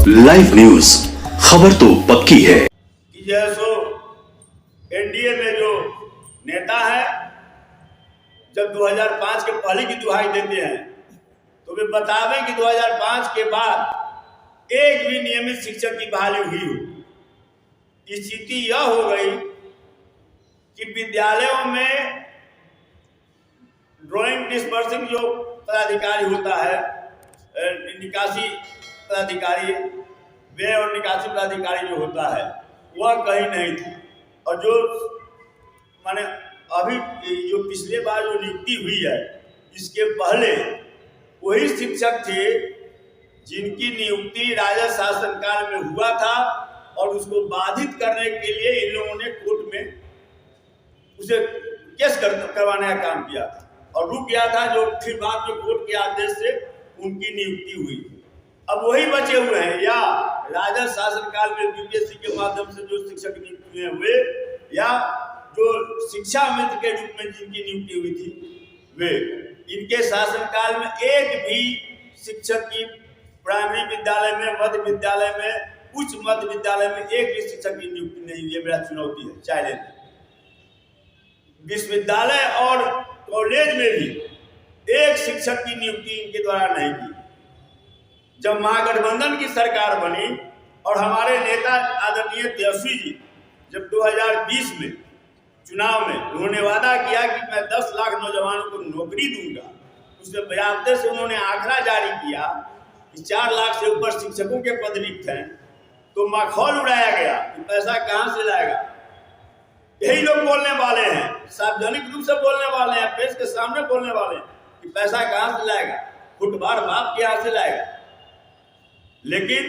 Live news, खबर तो पक्की है कि जैसो एनडीए में जो नेता है जब 2005 के पहले की दुहाई देते हैं तो वे बतावें कि 2005 के बाद एक भी नियमित शिक्षक की बहाली हुई हो। स्थिति यह हो गई कि विद्यालयों में ड्राइंग डिस्पर्सिंग जो पदाधिकारी होता है, निकासी पदाधिकारी, व्यय और निकासी पदाधिकारी जो होता है वह कहीं नहीं था। और जो माने अभी जो पिछले बार जो नियुक्ति हुई है इसके पहले वही शिक्षक थे जिनकी नियुक्ति राजद शासनकाल में हुआ था और उसको बाधित करने के लिए इन लोगों ने कोर्ट में उसे केस करवाने का काम किया था और रुक गया था, जो फिर बाद में कोर्ट के आदेश से उनकी नियुक्ति हुई। अब वही बचे हुए हैं, या राजद शासनकाल में बीपीएससी के माध्यम से जो शिक्षक नियुक्ति हुए या जो शिक्षा मित्र के रूप में जिनकी नियुक्ति हुई थी वे, इनके शासनकाल में एक भी शिक्षक की प्राइमरी विद्यालय में, मध्य विद्यालय में, उच्च मध्य विद्यालय में एक भी शिक्षक की नियुक्ति नहीं हुई है। मेरा चुनौती है चैलेंज। विश्वविद्यालय और कॉलेज में भी एक शिक्षक की नियुक्ति इनके द्वारा नहीं की। जब महागठबंधन की सरकार बनी और हमारे नेता आदरणीय तेजस्वी जी जब 2020 में चुनाव में उन्होंने वादा किया कि मैं 10 लाख नौजवानों को नौकरी दूंगा, उसमें बयाबते से उन्होंने आंकड़ा जारी किया कि 4 लाख से ऊपर शिक्षकों के पद रिक्त हैं, तो माखौल उड़ाया गया कि पैसा कहां से लाएगा। यही लोग बोलने वाले हैं, सार्वजनिक रूप से बोलने वाले हैं, प्रेस के सामने बोलने वाले हैं कि पैसा कहां से लाएगा, फुटबार बाप के यहाँ से लाएगा। लेकिन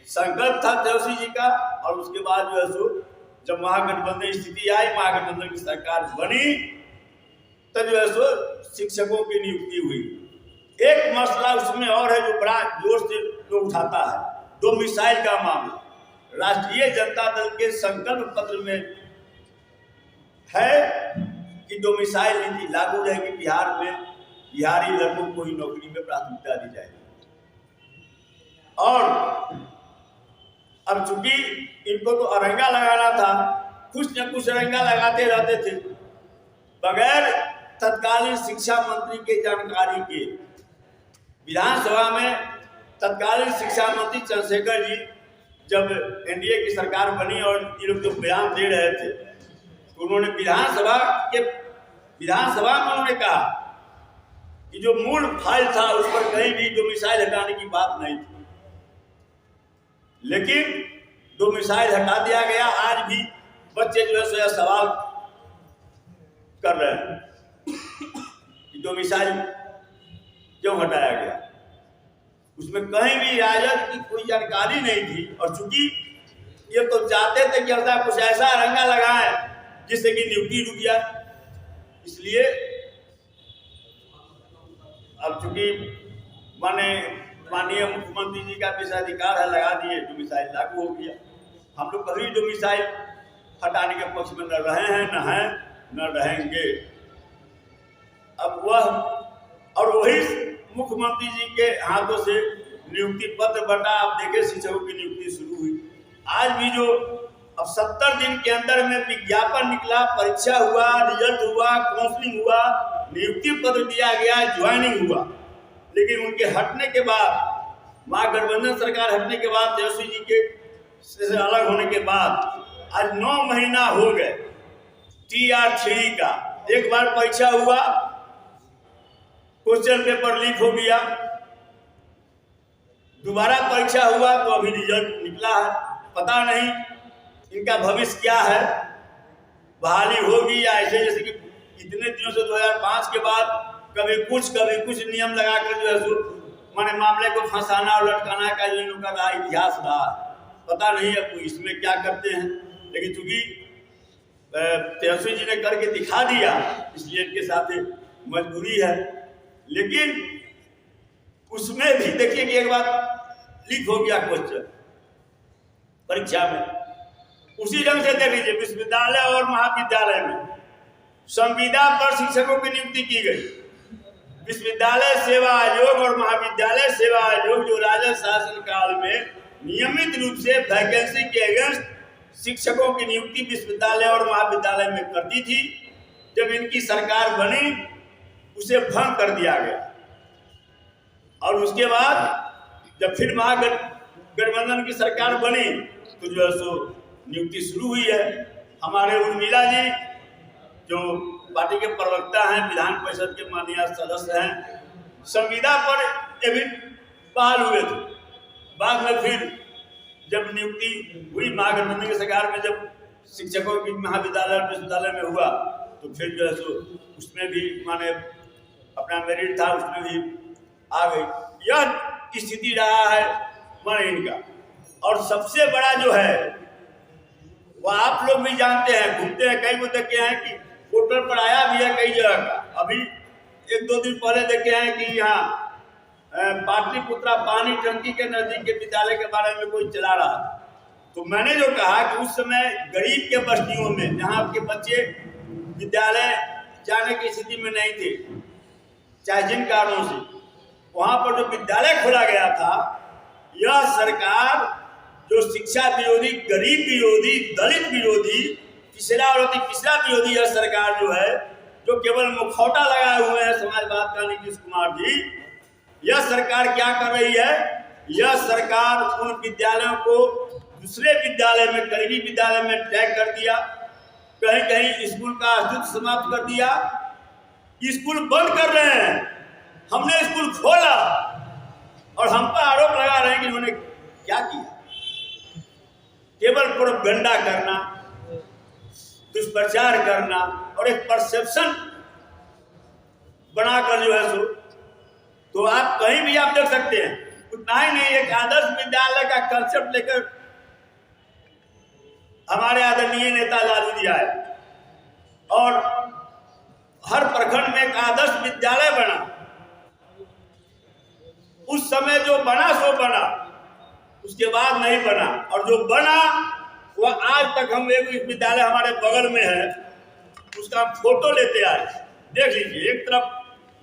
संकल्प था तेजस्वी जी का और उसके बाद जो है सो जब महागठबंधन स्थिति आई, महागठबंधन की सरकार बनी, तब जो है सो शिक्षकों की नियुक्ति हुई। एक मसला उसमें और है जो बड़ा जोर से लोग उठाता है, डोमिसाइल का मामला। राष्ट्रीय जनता दल के संकल्प पत्र में है कि डोमिसाइल नीति लागू रहेगी बिहार में, बिहारी लड़कों को ही नौकरी में प्राथमिकता दी जाएगी। और अब चूंकि इनको तो अरंगा लगाना था, कुछ न कुछ अरंगा लगाते रहते थे बगैर तत्कालीन शिक्षा मंत्री के जानकारी के। विधानसभा में तत्कालीन शिक्षा मंत्री चंद्रशेखर जी जब एनडीए की सरकार बनी और ये लोग जो बयान दे रहे थे तो उन्होंने विधानसभा में उन्होंने कहा कि जो मूल फाइल था उस पर कहीं भी डोमिसाइल हटाने की बात नहीं थी, लेकिन डोमिसाइल हटा दिया गया। आज भी बच्चे जो है सो सवाल कर रहे हैं कि डोमिसाइल क्यों हटाया गया। उसमें कहीं भी राजद की कोई जानकारी नहीं थी और चूंकि ये तो चाहते थे कि ऐसा कुछ ऐसा रंगा लगाए जिससे कि नियुक्ति रुक जाए, इसलिए अब चूंकि माननीय मुख्यमंत्री जी का विशेषाधिकार है, लगा दिए, डोमिसाइल लागू हो गया। हम लोग कभी डोमिसाइल हटाने के पक्ष में न रहे हैं, न रहेंगे। अब वह और वही मुख्यमंत्री जी के हाथों से नियुक्ति पत्र बटा, आप देखें शिक्षकों की नियुक्ति शुरू हुई। आज भी जो अब 70 दिन के अंदर में विज्ञापन निकला, परीक्षा हुआ, रिजल्ट हुआ, काउंसलिंग हुआ, नियुक्ति पत्र दिया गया, ज्वाइनिंग हुआ, लेकिन उनके हटने के बाद, महागठबंधन सरकार हटने के बाद, तेजस्वी जी के से अलग होने के बाद आज 9 महीना हो गए TR3 का। एक बार परीक्षा हुआ, क्वेश्चन पेपर लीक हो गया, दोबारा परीक्षा हुआ तो अभी रिजल्ट निकला है। पता नहीं इनका भविष्य क्या है, बहाली होगी या ऐसे जैसे कि इतने दिनों से 2005 के बाद कभी कुछ नियम लगाकर जो है सो माने मामले को फंसाना और लटकाना का जो इनका रहा इतिहास रहा। पता नहीं है इसमें क्या करते हैं, लेकिन चूंकि तेजस्वी जी ने करके दिखा दिया इसलिए इनके साथ मजबूरी है। लेकिन उसमें भी देखिए कि एक बार लीक हो गया क्वेश्चन परीक्षा में, उसी ढंग से देख लीजिए विश्वविद्यालय और महाविद्यालय में संविदा पर शिक्षकों की नियुक्ति की गई। विश्वविद्यालय सेवा आयोग और महाविद्यालय सेवा आयोग जो राजद शासन काल में नियमित रूप से वैकेंसी के अगेंस्ट शिक्षकों की नियुक्ति विश्वविद्यालय और महाविद्यालय में करती थी। जब इनकी सरकार बनी उसे भंग कर दिया गया और उसके बाद जब फिर महागठबंधन की सरकार बनी तो जो है सो नियुक्ति शुरू हुई है। हमारे उर्मिला जी जो पार्टी के प्रवक्ता हैं, विधान परिषद के माननीय सदस्य हैं, संविदा पर एविट बहाल हुए थे। बाद में फिर जब नियुक्ति हुई महागठबंधन की सरकार में, जब शिक्षकों की महाविद्यालय और विश्वविद्यालय में हुआ तो फिर जो है सो उसमें भी माने अपना मेरिट था, उसमें भी आ गई। यह स्थिति रहा है माने इनका। और सबसे बड़ा जो है वो आप लोग भी जानते हैं, घूमते हैं, कई को देखे हैं कि पोर्टल पर आया भी है कई जगह का। अभी 1-2 दिन पहले देखे हैं कि यहाँ पाटलिपुत्रा पानी टंकी के नजदीक के विद्यालय के बारे में कोई चला रहा था। तो मैंने जो कहा कि उस समय गरीब के बस्तियों में जहाँ आपके बच्चे विद्यालय जाने की स्थिति में नहीं थे, चाहे जिन कारणों से, वहाँ पर जो विद्यालय खोला गया था, यह सरकार जो शिक्षा विरोधी, गरीब विरोधी, दलित विरोधी, पिछड़ा और अति पिछड़ा विरोधी यह सरकार जो है, जो केवल मुखौटा लगाए हुए हैं समाजवाद का नीतीश कुमार जी, यह सरकार क्या कर रही है? यह सरकार उन विद्यालयों को दूसरे विद्यालय में, करीबी विद्यालय में टैग कर दिया, कहीं कहीं स्कूल का अस्तित्व समाप्त कर दिया, स्कूल बंद कर रहे हैं। हमने स्कूल खोला और हम पर आरोप लगा रहे हैं कि उन्होंने क्या किया? केवल प्रोपगेंडा करना, दुष्प्रचार करना और एक परसेप्शन बनाकर जो है सो, तो आप कहीं भी आप देख सकते हैं। उतना ही नहीं, एक आदर्श विद्यालय का कंसेप्ट लेकर हमारे आदरणीय नेता लालू जी आए और हर प्रखंड में एक आदर्श विद्यालय बना। उस समय जो बना सो बना, उसके बाद नहीं बना। और जो बना वह आज तक, हम एक विद्यालय हमारे बगल में है, उसका फोटो लेते आए, देख लीजिए। एक तरफ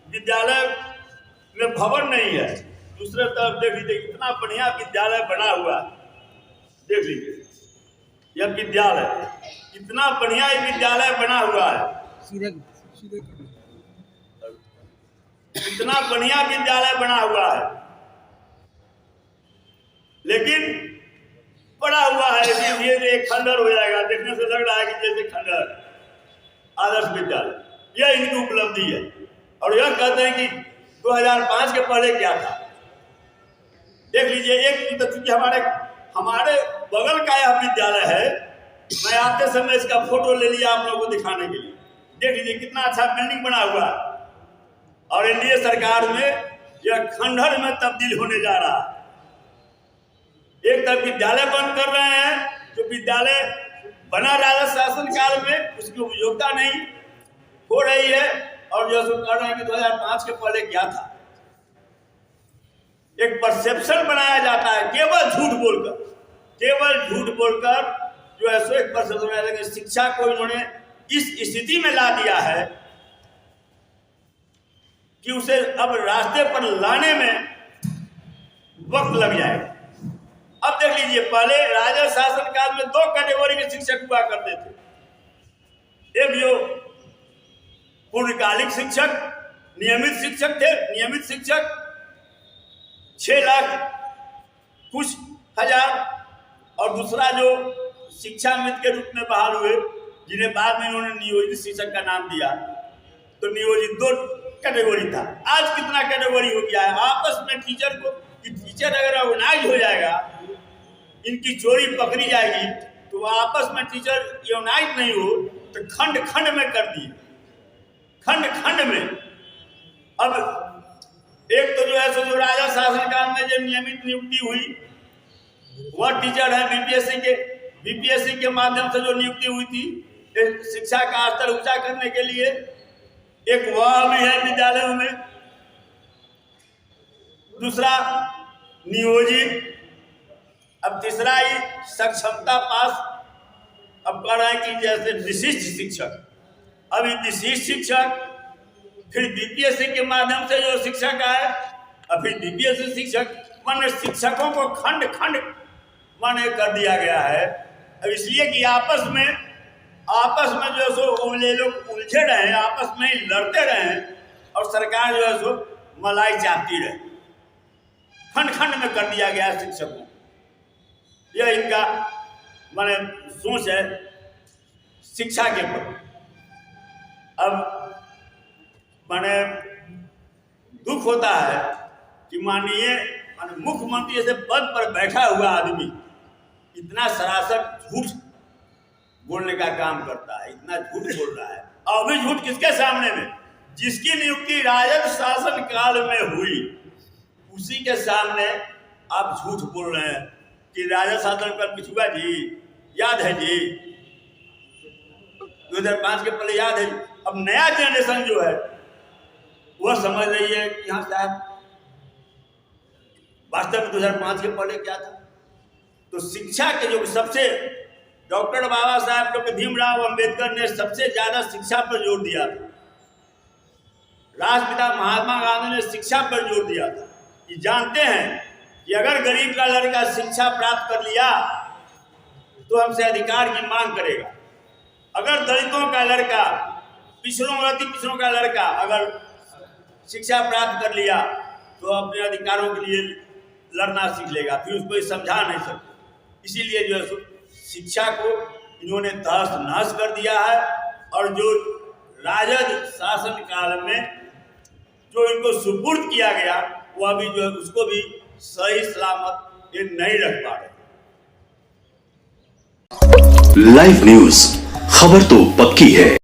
विद्यालय में भवन नहीं है, दूसरे तरफ देख लीजिए कितना बढ़िया विद्यालय बना हुआ है। देख लीजिए यह विद्यालय, इतना बढ़िया विद्यालय बना हुआ है, इतना बढ़िया विद्यालय बना हुआ है, लेकिन पड़ा हुआ है कि ये एक खंडर हो जाएगा। देखने से लग रहा है कि जैसे खंडर आदर्श विद्यालय। यह इनकी उपलब्धि है। और यह कहते हैं कि 2005 के पहले क्या था। देख लीजिए, एक तो चूंकि हमारे बगल का यह विद्यालय है, मैं आते समय इसका फोटो ले लिया आप लोगों को दिखाने के लिए। देख लीजिए कितना अच्छा बिल्डिंग बना हुआ है और एनडीए सरकार में यह खंडहर में तब्दील होने जा रहा है। एक तरफ विद्यालय बंद कर रहे हैं, जो विद्यालय बना राजद शासन काल में उसकी उपयोगिता नहीं हो रही है, और जो कह रहे हैं कि 2005 के पहले क्या था। एक परसेप्शन बनाया जाता है केवल झूठ बोलकर, जो है सो एक परसेप्शन बनाया जाता है। शिक्षा को इन्होंने इस स्थिति में ला दिया है कि उसे अब रास्ते पर लाने में वक्त लग जाएगा। अब देख लीजिए, पहले राजद शासन काल में 2 कैटेगरी के शिक्षक हुआ करते थे। एक जो पूर्णकालिक शिक्षक, नियमित शिक्षक थे। नियमित शिक्षक 6 लाख कुछ हजार, और दूसरा जो शिक्षा मित्र के रूप में बहाल हुए, जिन्हें बाद में इन्होंने नियोजित शिक्षक का नाम दिया। तो नियोजित 2 कैटेगरी था। आज कितना कैटेगरी हो गया है। आपस में टीचर अगर ऑर्गेनाइज हो जाएगा, इनकी चोरी पकड़ी जाएगी, तो आपस में टीचर यूनाइट नहीं हो तो खंड खंड में कर दिए, खंड खंड में। अब एक तो जो है सो जो राजा शासन काल में जो नियमित नियुक्ति हुई, वह टीचर है बीपीएससी के माध्यम से जो नियुक्ति हुई थी शिक्षा का स्तर ऊंचा करने के लिए। एक वह भी है विद्यालयों में। दूसरा नियोजित। अब तीसरा ही सक्षमता पास। अब कह रहे हैं कि जैसे विशिष्ट शिक्षक, अभी विशिष्ट शिक्षक, फिर बीपीएससी के माध्यम से जो शिक्षक आए, और फिर बीपीएससी शिक्षक। मान शिक्षकों को खंड खंड माने कर दिया गया है। अब इसलिए कि आपस में जो है सो ये लोग उलझे रहे, आपस में ही लड़ते रहे और सरकार जो है सो मलाई चाहती रहे। खंड खंड में कर दिया गया है शिक्षकों। यह इनका माने सोच है शिक्षा के प्रति। अब माने दुख होता है कि माननीय मुख्यमंत्री जैसे पद पर बैठा हुआ आदमी इतना सरासर झूठ बोलने का काम करता है, इतना झूठ बोल रहा है। और भी झूठ किसके सामने में? जिसकी नियुक्ति राजद शासन काल में हुई उसी के सामने आप झूठ बोल रहे हैं कि राजद शासन काल कुछ हुआ जी, याद है जी 2005 के पहले याद है। अब नया जनरेशन जो है वह समझ रही है कि हाँ साहब वास्तव में 2005 के पहले क्या था। तो शिक्षा के जो सबसे डॉक्टर बाबा साहब डॉक्टर भीमराव अंबेडकर ने सबसे ज्यादा शिक्षा पर जोर दिया था। राष्ट्रपिता महात्मा गांधी ने शिक्षा पर जोर दिया था कि जानते हैं कि अगर गरीब का लड़का शिक्षा प्राप्त कर लिया तो हमसे अधिकार की मांग करेगा। अगर दलितों का लड़का, पिछड़ों का लड़का अगर शिक्षा प्राप्त कर लिया तो अपने अधिकारों के लिए लड़ना सीख लेगा, फिर उसको समझा नहीं सकते। इसीलिए जो है शिक्षा को इन्होंने तहस नहस कर दिया है। और जो राजद शासन काल में जो इनको सुपुर्द किया गया वह भी जो है उसको भी सही सलामत ये नहीं रख पा रहे। लाइव न्यूज, खबर तो पक्की है।